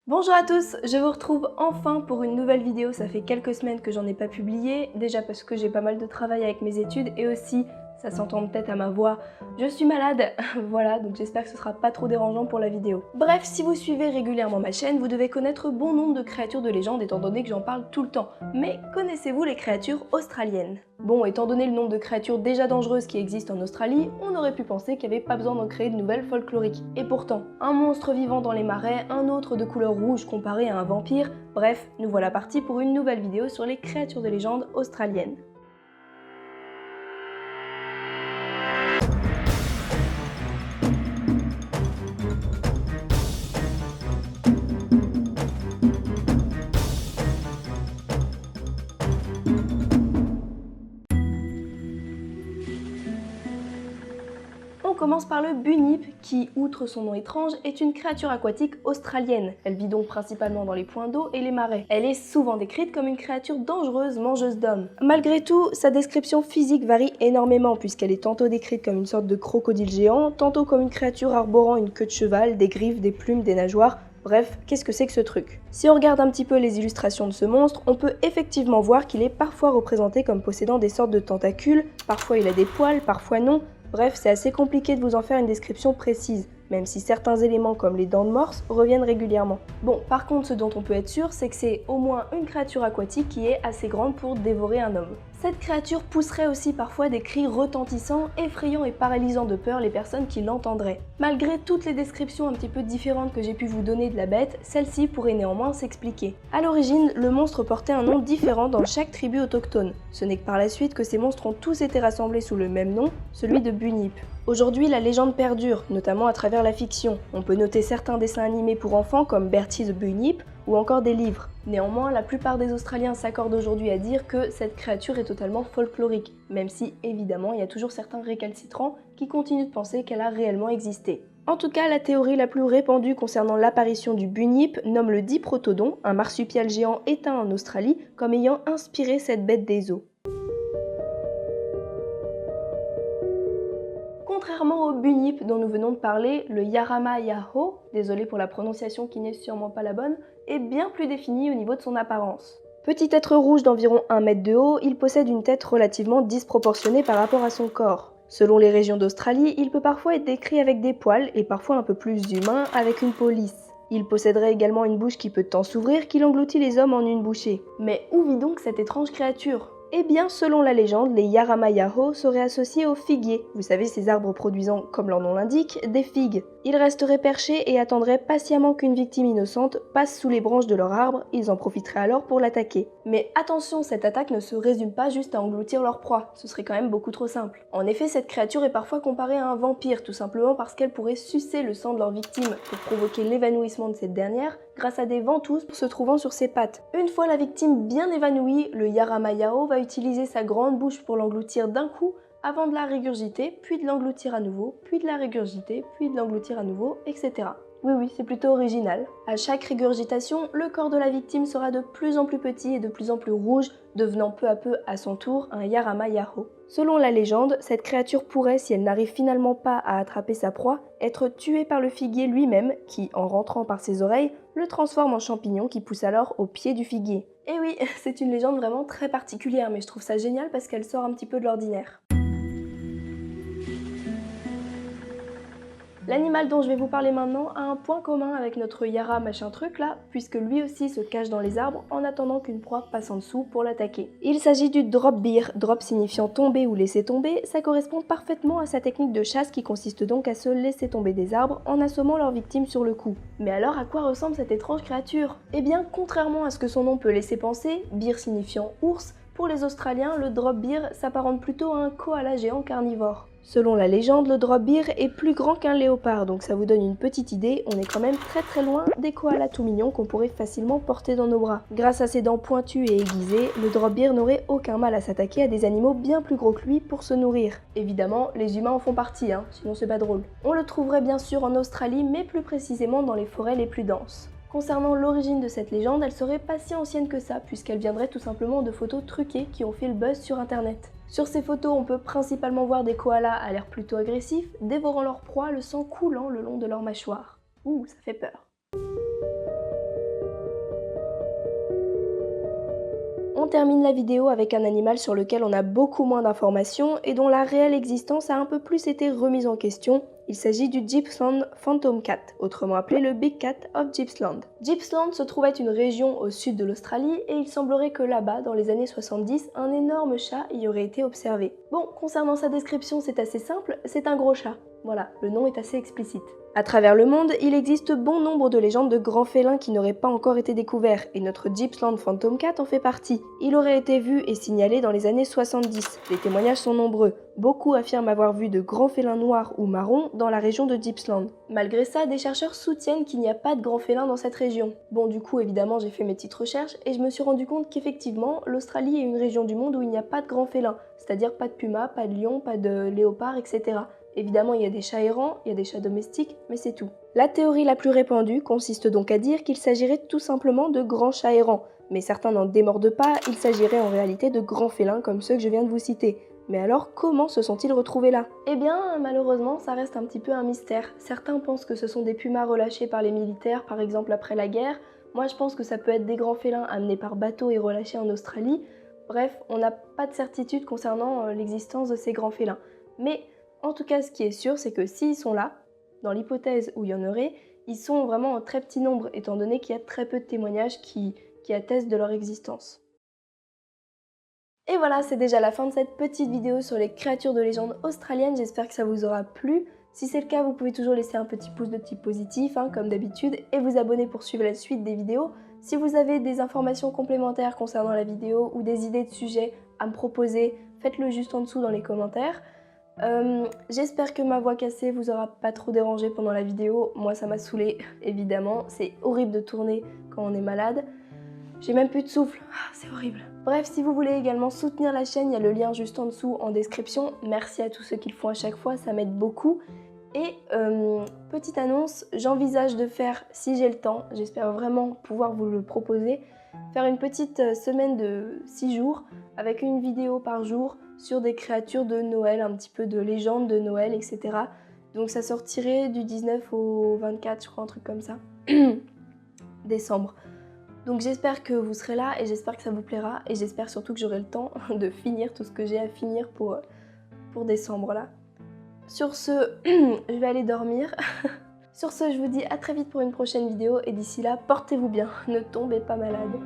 Bonjour à tous, je vous retrouve enfin pour une nouvelle vidéo. Ça fait quelques semaines que j'en ai pas publié, déjà parce que j'ai pas mal de travail avec mes études et aussi, ça s'entend peut-être à ma voix, je suis malade. Voilà, donc j'espère que ce sera pas trop dérangeant pour la vidéo. Bref, si vous suivez régulièrement ma chaîne, vous devez connaître bon nombre de créatures de légende étant donné que j'en parle tout le temps. Mais connaissez-vous les créatures australiennes? Bon, étant donné le nombre de créatures déjà dangereuses qui existent en Australie, on aurait pu penser qu'il n'y avait pas besoin d'en créer de nouvelles folkloriques. Et pourtant, un monstre vivant dans les marais, un autre de couleur rouge comparé à un vampire, bref, nous voilà partis pour une nouvelle vidéo sur les créatures de légende australiennes. On commence par le bunyip qui, outre son nom étrange, est une créature aquatique australienne. Elle vit donc principalement dans les points d'eau et les marais. Elle est souvent décrite comme une créature dangereuse, mangeuse d'hommes. Malgré tout, sa description physique varie énormément puisqu'elle est tantôt décrite comme une sorte de crocodile géant, tantôt comme une créature arborant une queue de cheval, des griffes, des plumes, des nageoires. Bref, qu'est-ce que c'est que ce truc? Si on regarde un petit peu les illustrations de ce monstre, on peut effectivement voir qu'il est parfois représenté comme possédant des sortes de tentacules, parfois il a des poils, parfois non. Bref, c'est assez compliqué de vous en faire une description précise, même si certains éléments comme les dents de morse reviennent régulièrement. Bon, par contre, ce dont on peut être sûr, c'est que c'est au moins une créature aquatique qui est assez grande pour dévorer un homme. Cette créature pousserait aussi parfois des cris retentissants, effrayants et paralysant de peur les personnes qui l'entendraient. Malgré toutes les descriptions un petit peu différentes que j'ai pu vous donner de la bête, celle-ci pourrait néanmoins s'expliquer. À l'origine, le monstre portait un nom différent dans chaque tribu autochtone. Ce n'est que par la suite que ces monstres ont tous été rassemblés sous le même nom, celui de bunyip. Aujourd'hui, la légende perdure, notamment à travers la fiction. On peut noter certains dessins animés pour enfants comme Bertie the Bunyip ou encore des livres. Néanmoins, la plupart des Australiens s'accordent aujourd'hui à dire que cette créature est totalement folklorique, même si évidemment il y a toujours certains récalcitrants qui continuent de penser qu'elle a réellement existé. En tout cas, la théorie la plus répandue concernant l'apparition du bunyip nomme le diprotodon, un marsupial géant éteint en Australie, comme ayant inspiré cette bête des eaux. Contrairement au bunyip dont nous venons de parler, le Yarama-Yahoo, désolé pour la prononciation qui n'est sûrement pas la bonne, est bien plus défini au niveau de son apparence. Petit être rouge d'environ 1 mètre de haut, il possède une tête relativement disproportionnée par rapport à son corps. Selon les régions d'Australie, il peut parfois être décrit avec des poils et parfois un peu plus humain avec une peau lisse. Il posséderait également une bouche qui peut tant s'ouvrir qu'il engloutit les hommes en une bouchée. Mais où vit donc cette étrange créature ? Eh bien, selon la légende, les Yarama-Yahoo seraient associés aux figuiers. Vous savez, ces arbres produisant, comme leur nom l'indique, des figues. Ils resteraient perchés et attendraient patiemment qu'une victime innocente passe sous les branches de leur arbre, ils en profiteraient alors pour l'attaquer. Mais attention, cette attaque ne se résume pas juste à engloutir leur proie, ce serait quand même beaucoup trop simple. En effet, cette créature est parfois comparée à un vampire, tout simplement parce qu'elle pourrait sucer le sang de leur victime pour provoquer l'évanouissement de cette dernière grâce à des ventouses se trouvant sur ses pattes. Une fois la victime bien évanouie, le Yarama-Yahoo va utiliser sa grande bouche pour l'engloutir d'un coup avant de la régurgiter, puis de l'engloutir à nouveau, puis de la régurgiter, puis de l'engloutir à nouveau, etc. Oui, c'est plutôt original. À chaque régurgitation, le corps de la victime sera de plus en plus petit et de plus en plus rouge, devenant peu à peu à son tour un Yarama-Yahoo. Selon la légende, cette créature pourrait, si elle n'arrive finalement pas à attraper sa proie, être tuée par le figuier lui-même, qui, en rentrant par ses oreilles, le transforme en champignon qui pousse alors au pied du figuier. Et oui, c'est une légende vraiment très particulière, mais je trouve ça génial parce qu'elle sort un petit peu de l'ordinaire. L'animal dont je vais vous parler maintenant a un point commun avec notre Yara machin truc là, puisque lui aussi se cache dans les arbres en attendant qu'une proie passe en dessous pour l'attaquer. Il s'agit du drop bear, drop signifiant tomber ou laisser tomber, ça correspond parfaitement à sa technique de chasse qui consiste donc à se laisser tomber des arbres en assommant leur victime sur le coup. Mais alors à quoi ressemble cette étrange créature? Eh bien, contrairement à ce que son nom peut laisser penser, bear signifiant ours, pour les Australiens, le drop bear s'apparente plutôt à un koala géant carnivore. Selon la légende, le drop bear est plus grand qu'un léopard, donc ça vous donne une petite idée, on est quand même très loin des koalas tout mignons qu'on pourrait facilement porter dans nos bras. Grâce à ses dents pointues et aiguisées, le drop bear n'aurait aucun mal à s'attaquer à des animaux bien plus gros que lui pour se nourrir. Évidemment, les humains en font partie, sinon c'est pas drôle. On le trouverait bien sûr en Australie, mais plus précisément dans les forêts les plus denses. Concernant l'origine de cette légende, elle serait pas si ancienne que ça, puisqu'elle viendrait tout simplement de photos truquées qui ont fait le buzz sur internet. Sur ces photos, on peut principalement voir des koalas à l'air plutôt agressifs, dévorant leur proie, le sang coulant le long de leur mâchoire. Ouh, ça fait peur. termine la vidéo avec un animal sur lequel on a beaucoup moins d'informations et dont la réelle existence a un peu plus été remise en question. Il s'agit du Gippsland Phantom Cat, autrement appelé le Big Cat of Gippsland. Gippsland se trouvait une région au sud de l'Australie et il semblerait que là-bas, dans les années 70, un énorme chat y aurait été observé. Bon, concernant sa description, c'est assez simple, c'est un gros chat. Voilà, le nom est assez explicite. À travers le monde, il existe bon nombre de légendes de grands félins qui n'auraient pas encore été découverts, et notre Gippsland Phantom Cat en fait partie. Il aurait été vu et signalé dans les années 70. Les témoignages sont nombreux. Beaucoup affirment avoir vu de grands félins noirs ou marrons dans la région de Gippsland. Malgré ça, des chercheurs soutiennent qu'il n'y a pas de grands félins dans cette région. Bon, du coup, évidemment, j'ai fait mes petites recherches et je me suis rendu compte qu'effectivement, l'Australie est une région du monde où il n'y a pas de grands félins, c'est-à-dire pas de pumas, pas de lions, pas de léopards, etc. Évidemment, il y a des chats errants, il y a des chats domestiques, mais c'est tout. La théorie la plus répandue consiste donc à dire qu'il s'agirait tout simplement de grands chats errants. Mais certains n'en démordent pas, il s'agirait en réalité de grands félins comme ceux que je viens de vous citer. Mais alors, comment se sont-ils retrouvés là? Eh bien, malheureusement, ça reste un petit peu un mystère. Certains pensent que ce sont des pumas relâchés par les militaires, par exemple après la guerre. Moi, je pense que ça peut être des grands félins amenés par bateau et relâchés en Australie. Bref, on n'a pas de certitude concernant l'existence de ces grands félins. Mais en tout cas, ce qui est sûr, c'est que s'ils sont là, dans l'hypothèse où il y en aurait, ils sont vraiment en très petit nombre, étant donné qu'il y a très peu de témoignages qui attestent de leur existence. Et voilà, c'est déjà la fin de cette petite vidéo sur les créatures de légende australiennes, j'espère que ça vous aura plu. Si c'est le cas, vous pouvez toujours laisser un petit pouce de type positif, comme d'habitude, et vous abonner pour suivre la suite des vidéos. Si vous avez des informations complémentaires concernant la vidéo ou des idées de sujets à me proposer, faites-le juste en dessous dans les commentaires. J'espère que ma voix cassée vous aura pas trop dérangé pendant la vidéo. Moi ça m'a saoulée, évidemment. C'est horrible de tourner quand on est malade. J'ai même plus de souffle, c'est horrible. Bref, si vous voulez également soutenir la chaîne, il y a le lien juste en dessous en description. Merci à tous ceux qui le font à chaque fois, ça m'aide beaucoup. Et petite annonce, j'envisage de faire, si j'ai le temps, j'espère vraiment pouvoir vous le proposer, faire une petite semaine de 6 jours avec une vidéo par jour sur des créatures de Noël, un petit peu de légendes de Noël, etc. Donc ça sortirait du 19 au 24, je crois, un truc comme ça, décembre. Donc j'espère que vous serez là et j'espère que ça vous plaira et j'espère surtout que j'aurai le temps de finir tout ce que j'ai à finir pour décembre là. Sur ce, je vais aller dormir. Sur ce, je vous dis à très vite pour une prochaine vidéo et d'ici là, portez-vous bien, ne tombez pas malade.